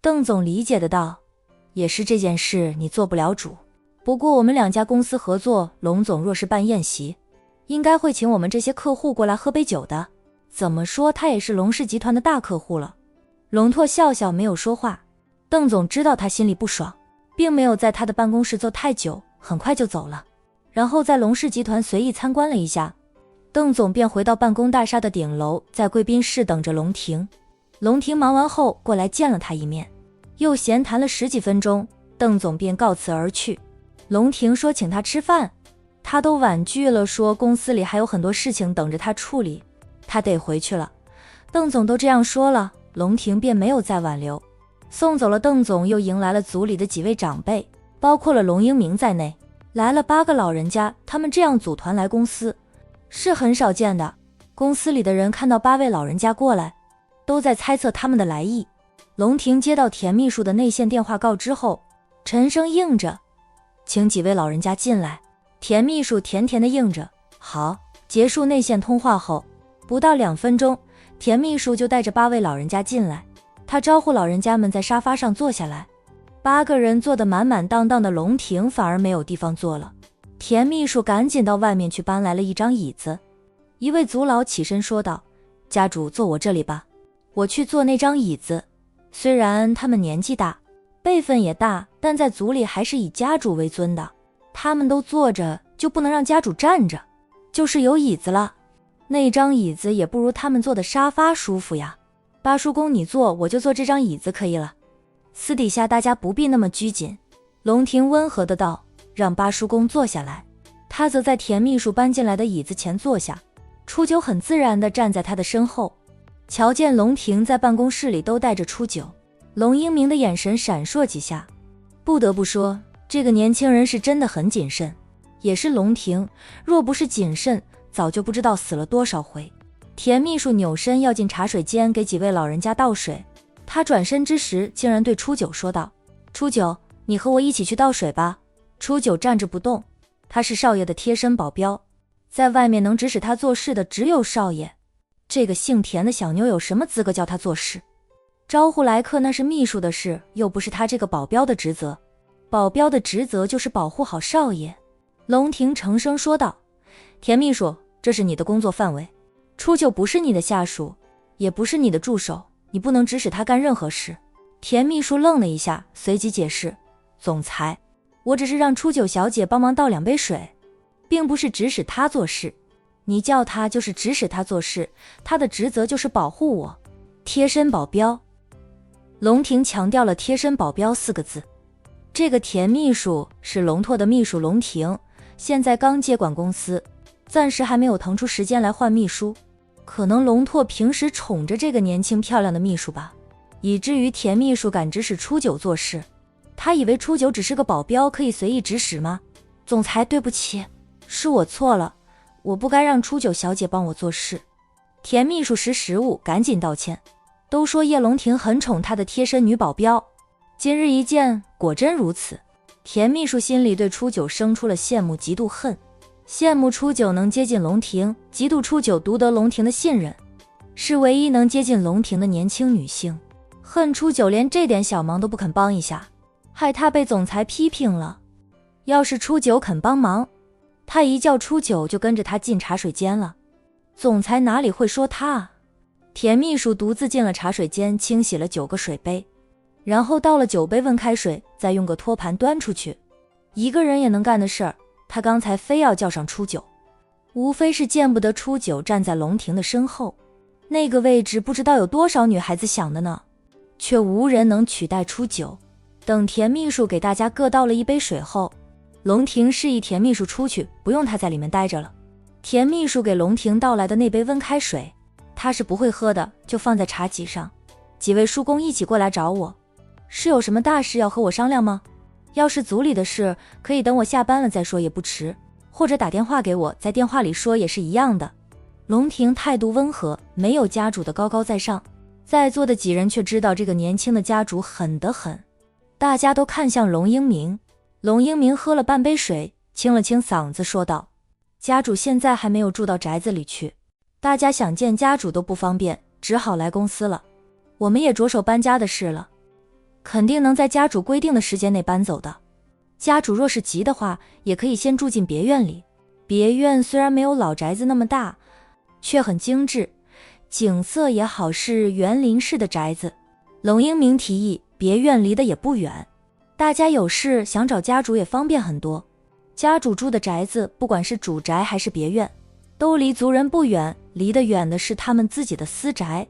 邓总理解的道，也是这件事你做不了主，不过我们2家公司合作，龙总若是办宴席，应该会请我们这些客户过来喝杯酒的，怎么说他也是龙氏集团的大客户了。龙拓笑笑没有说话，邓总知道他心里不爽，并没有在他的办公室坐太久，很快就走了，然后在龙氏集团随意参观了一下，邓总便回到办公大厦的顶楼，在贵宾室等着龙婷。龙婷忙完后过来见了他一面，又闲谈了10几分钟，邓总便告辞而去。龙婷说请他吃饭，他都婉拒了，说公司里还有很多事情等着他处理，他得回去了。邓总都这样说了，龙婷便没有再挽留。送走了邓总，又迎来了组里的几位长辈，包括了龙英明在内，来了8个老人家，他们这样组团来公司是很少见的。公司里的人看到8位老人家过来，都在猜测他们的来意。龙婷接到田秘书的内线电话告知后，沉声应着，请几位老人家进来。田秘书甜甜的应着，好。结束内线通话后，不到2分钟，田秘书就带着8位老人家进来，他招呼老人家们在沙发上坐下来。8个人坐得满满当当的，龙婷反而没有地方坐了。田秘书赶紧到外面去搬来了一张椅子。一位族老起身说道，家主坐我这里吧，我去坐那张椅子。虽然他们年纪大，辈分也大，但在族里还是以家主为尊的，他们都坐着，就不能让家主站着，就是有椅子了，那张椅子也不如他们坐的沙发舒服呀。八叔公你坐，我就坐这张椅子可以了，私底下大家不必那么拘谨。龙婷温和的道，让八叔公坐下来。他则在田秘书搬进来的椅子前坐下，初九很自然地站在他的身后。瞧见龙婷在办公室里都带着初九，龙英明的眼神闪烁几下，不得不说这个年轻人是真的很谨慎。也是龙婷，若不是谨慎，早就不知道死了多少回。田秘书扭身要进茶水间给几位老人家倒水，他转身之时竟然对初九说道，初九，你和我一起去倒水吧。初九站着不动，他是少爷的贴身保镖，在外面能指使他做事的只有少爷，这个姓田的小妞有什么资格叫他做事？招呼来客那是秘书的事，又不是他这个保镖的职责，保镖的职责就是保护好少爷。龙婷沉声说道，田秘书，这是你的工作范围，初九不是你的下属，也不是你的助手，你不能指使他干任何事。田秘书愣了一下，随即解释，总裁，我只是让初九小姐帮忙倒2杯水，并不是指使他做事，你叫他就是指使他做事，他的职责就是保护我。贴身保镖。龙婷强调了贴身保镖4个字。这个田秘书是龙拓的秘书龙婷，现在刚接管公司，暂时还没有腾出时间来换秘书，可能龙拓平时宠着这个年轻漂亮的秘书吧，以至于田秘书敢指使初九做事。他以为初九只是个保镖，可以随意指使吗？总裁，对不起，是我错了，我不该让初九小姐帮我做事。田秘书识时务，赶紧道歉。都说叶龙婷很宠她的贴身女保镖，今日一见，果真如此。田秘书心里对初九生出了羡慕嫉妒恨，羡慕初九能接近龙婷，嫉妒初九独得龙婷的信任，是唯一能接近龙婷的年轻女性，恨初九连这点小忙都不肯帮一下，害他被总裁批评了。要是初九肯帮忙，他一叫初九就跟着他进茶水间了，总裁哪里会说他啊？田秘书独自进了茶水间，清洗了9个水杯，然后倒了9杯温开水，再用个托盘端出去。一个人也能干的事儿，他刚才非要叫上初九，无非是见不得初九站在龙婷的身后，那个位置不知道有多少女孩子想的呢，却无人能取代初九。等田秘书给大家各倒了1杯水后，龙婷示意田秘书出去，不用他在里面待着了。田秘书给龙婷倒来的那杯温开水，他是不会喝的，就放在茶几上。几位叔公一起过来找我，是有什么大事要和我商量吗？要是组里的事，可以等我下班了再说也不迟，或者打电话给我，在电话里说也是一样的。龙婷态度温和，没有家主的高高在上，在座的几人却知道这个年轻的家主狠得很。大家都看向龙英明，龙英明喝了半杯水，清了清嗓子说道，家主现在还没有住到宅子里去，大家想见家主都不方便，只好来公司了。我们也着手搬家的事了。肯定能在家主规定的时间内搬走的。家主若是急的话，也可以先住进别院里。别院虽然没有老宅子那么大，却很精致，景色也好，是园林式的宅子。龙英明提议，别院离得也不远，大家有事想找家主也方便很多。家主住的宅子，不管是主宅还是别院，都离族人不远，离得远的是他们自己的私宅。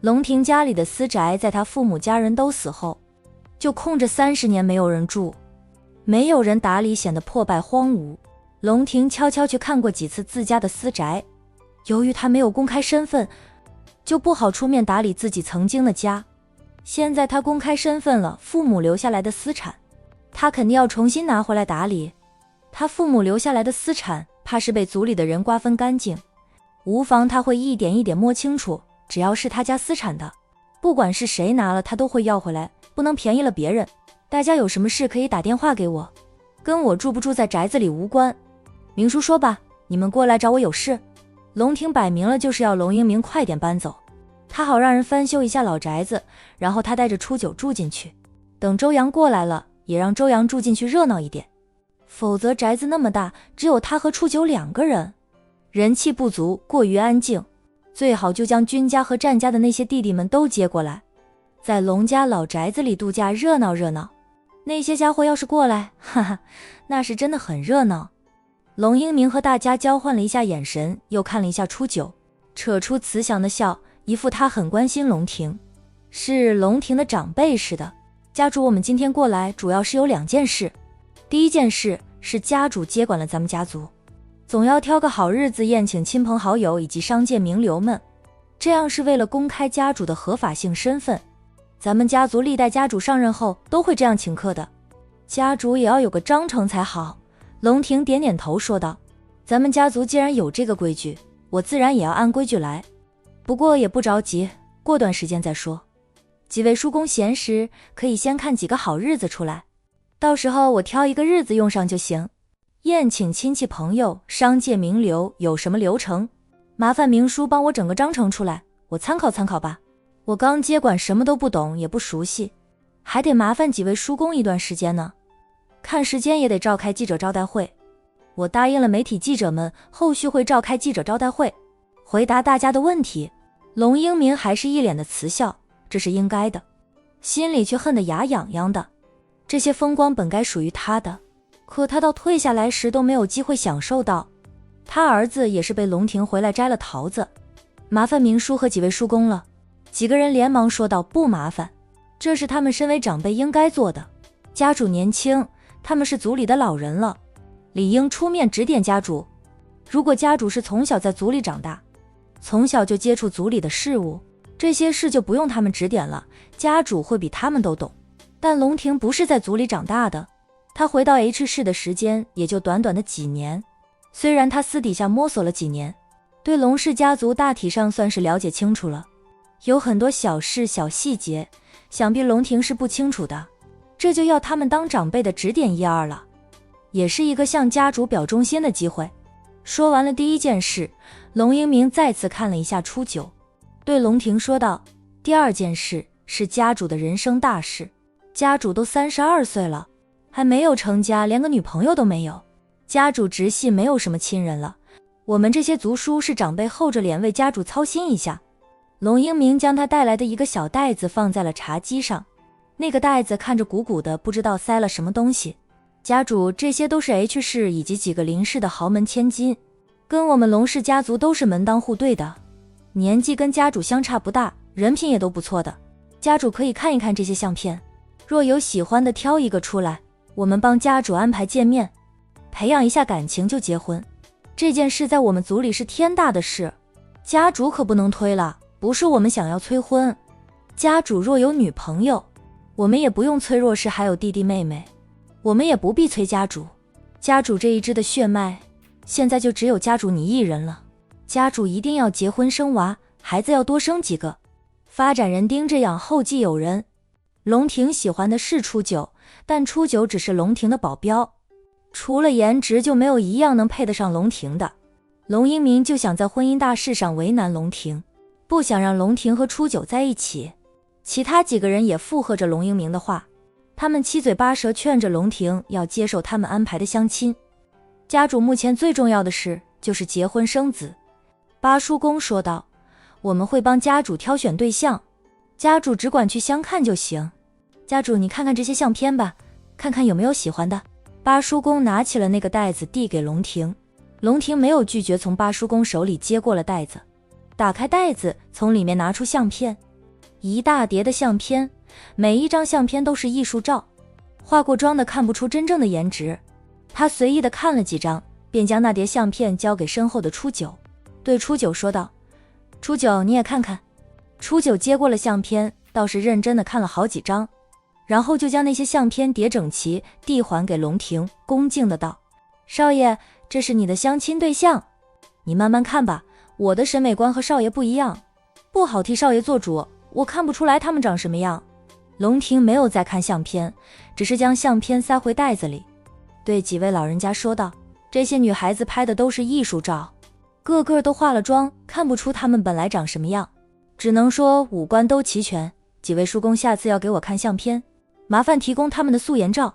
龙庭家里的私宅，在他父母家人都死后，就空着30年没有人住，没有人打理，显得破败荒芜。龙庭悄悄去看过几次自家的私宅，由于他没有公开身份，就不好出面打理自己曾经的家。现在他公开身份了，父母留下来的私产，他肯定要重新拿回来打理。他父母留下来的私产，怕是被族里的人瓜分干净，无妨他会一点一点摸清楚，只要是他家私产的，不管是谁拿了，他都会要回来，不能便宜了别人。大家有什么事可以打电话给我，跟我住不住在宅子里无关。明叔说吧，你们过来找我有事。龙庭摆明了就是要龙英明快点搬走，他好让人翻修一下老宅子，然后他带着初九住进去，等周阳过来了，也让周阳住进去热闹一点。否则宅子那么大，只有他和初九2个人，人气不足，过于安静。最好就将君家和战家的那些弟弟们都接过来，在龙家老宅子里度假，热闹热闹。那些家伙要是过来，哈哈，那是真的很热闹。龙英明和大家交换了一下眼神，又看了一下初九，扯出慈祥的笑，一副他很关心龙庭，是龙庭的长辈似的。家主，我们今天过来主要是有2件事。第一件事是家主接管了咱们家族，总要挑个好日子宴请亲朋好友以及商界名流们，这样是为了公开家主的合法性身份。咱们家族历代家主上任后都会这样请客的，家主也要有个章程才好。龙庭点点头说道，咱们家族既然有这个规矩，我自然也要按规矩来，不过也不着急，过段时间再说。几位叔公闲时可以先看几个好日子出来，到时候我挑一个日子用上就行。宴请亲戚朋友、商界名流有什么流程？麻烦明叔帮我整个章程出来，我参考参考吧。我刚接管，什么都不懂，也不熟悉，还得麻烦几位叔公一段时间呢。看时间也得召开记者招待会，我答应了媒体记者们，后续会召开记者招待会，回答大家的问题。龙英明还是一脸的慈笑，这是应该的，心里却恨得牙痒痒的。这些风光本该属于他的，可他到退下来时都没有机会享受到。他儿子也是被龙庭回来摘了桃子，麻烦明叔和几位叔公了。几个人连忙说道，不麻烦，这是他们身为长辈应该做的。家主年轻，他们是族里的老人了，理应出面指点家主。如果家主是从小在族里长大，从小就接触族里的事务，这些事就不用他们指点了，家主会比他们都懂。但龙庭不是在族里长大的，他回到 H 市的时间也就短短的几年，虽然他私底下摸索了几年，对龙氏家族大体上算是了解清楚了，有很多小事小细节，想必龙庭是不清楚的，这就要他们当长辈的指点一二了，也是一个向家主表忠心的机会。说完了第一件事，龙英明再次看了一下初九，对龙庭说道，第二件事是家主的人生大事。家主都32岁了，还没有成家，连个女朋友都没有，家主直系没有什么亲人了，我们这些族叔是长辈厚着脸为家主操心一下。龙英明将他带来的一个小袋子放在了茶几上，那个袋子看着鼓鼓的，不知道塞了什么东西。家主，这些都是 H 市以及几个邻市的豪门千金，跟我们龙氏家族都是门当户对的，年纪跟家主相差不大，人品也都不错的，家主可以看一看这些相片，若有喜欢的挑一个出来，我们帮家主安排见面，培养一下感情就结婚。这件事在我们族里是天大的事，家主可不能推了，不是我们想要催婚，家主若有女朋友，我们也不用催，若是还有弟弟妹妹，我们也不必催家主。家主这一支的血脉，现在就只有家主你一人了，家主一定要结婚生娃，孩子要多生几个，发展人丁，这样后继有人。龙庭喜欢的是初九，但初九只是龙庭的保镖，除了颜值就没有一样能配得上龙庭的。龙英明就想在婚姻大事上为难龙庭，不想让龙庭和初九在一起。其他几个人也附和着龙英明的话，他们七嘴八舌劝着龙婷要接受他们安排的相亲。家主目前最重要的事就是结婚生子。八叔公说道，我们会帮家主挑选对象，家主只管去相看就行。家主你看看这些相片吧，看看有没有喜欢的。八叔公拿起了那个袋子递给龙婷，龙婷没有拒绝，从八叔公手里接过了袋子，打开袋子，从里面拿出相片，一大叠的相片，每一张相片都是艺术照，化过妆的看不出真正的颜值。他随意的看了几张，便将那叠相片交给身后的初九，对初九说道，初九你也看看。初九接过了相片，倒是认真的看了好几张，然后就将那些相片叠整齐，递还给龙婷，恭敬的道，少爷，这是你的相亲对象，你慢慢看吧，我的审美观和少爷不一样，不好替少爷做主，我看不出来他们长什么样。龙婷没有再看相片，只是将相片塞回袋子里，对几位老人家说道，这些女孩子拍的都是艺术照，个个都化了妆，看不出她们本来长什么样，只能说五官都齐全。几位叔公下次要给我看相片，麻烦提供他们的素颜照，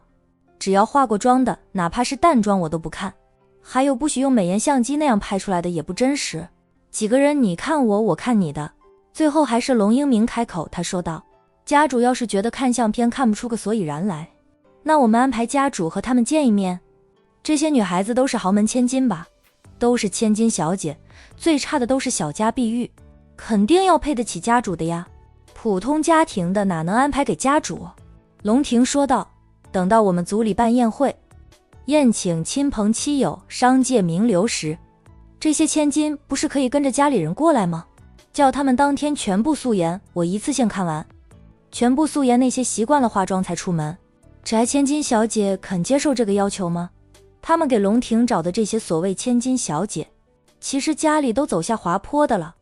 只要化过妆的，哪怕是淡妆我都不看，还有不许用美颜相机那样拍出来的也不真实。几个人你看我，我看你的，最后还是龙英明开口，他说道，家主要是觉得看相片看不出个所以然来，那我们安排家主和他们见一面。这些女孩子都是豪门千金吧，都是千金小姐，最差的都是小家碧玉，肯定要配得起家主的呀，普通家庭的哪能安排给家主。龙婷说道，等到我们族里办宴会，宴请亲朋戚友、商界名流时，这些千金不是可以跟着家里人过来吗？叫他们当天全部素颜，我一次性看完，全部素颜，那些习惯了化妆才出门。翟千金小姐肯接受这个要求吗？他们给龙婷找的这些所谓千金小姐，其实家里都走下滑坡的了，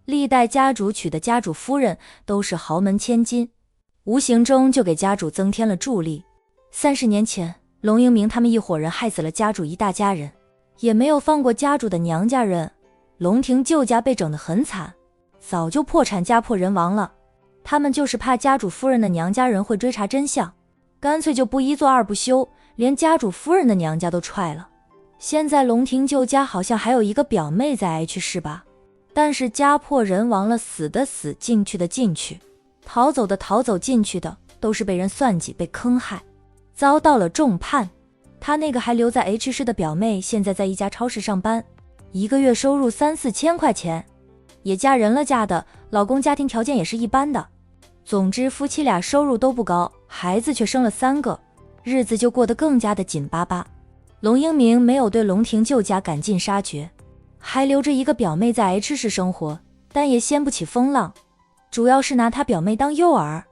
历代家主娶的家主夫人都是豪门千金，无形中就给家主增添了助力。30年前，龙英明他们一伙人害死了家主一大家人，也没有放过家主的娘家人。龙婷舅家被整得很惨，早就破产家破人亡了，他们就是怕家主夫人的娘家人会追查真相，干脆就不一做二不休，连家主夫人的娘家都踹了。现在龙婷舅家好像还有一个表妹在挨去是吧？但是家破人亡了，死的死，进去的进去，逃走的逃走，进去的都是被人算计，被坑害，遭到了重判。他那个还留在 H 市的表妹现在在一家超市上班，一个月收入3-4千块钱，也嫁人了，嫁的老公家庭条件也是一般的。总之夫妻俩收入都不高，孩子却生了3个，日子就过得更加的紧巴巴。龙英明没有对龙婷舅家赶尽杀绝，还留着一个表妹在 H 市生活，但也掀不起风浪，主要是拿他表妹当诱饵。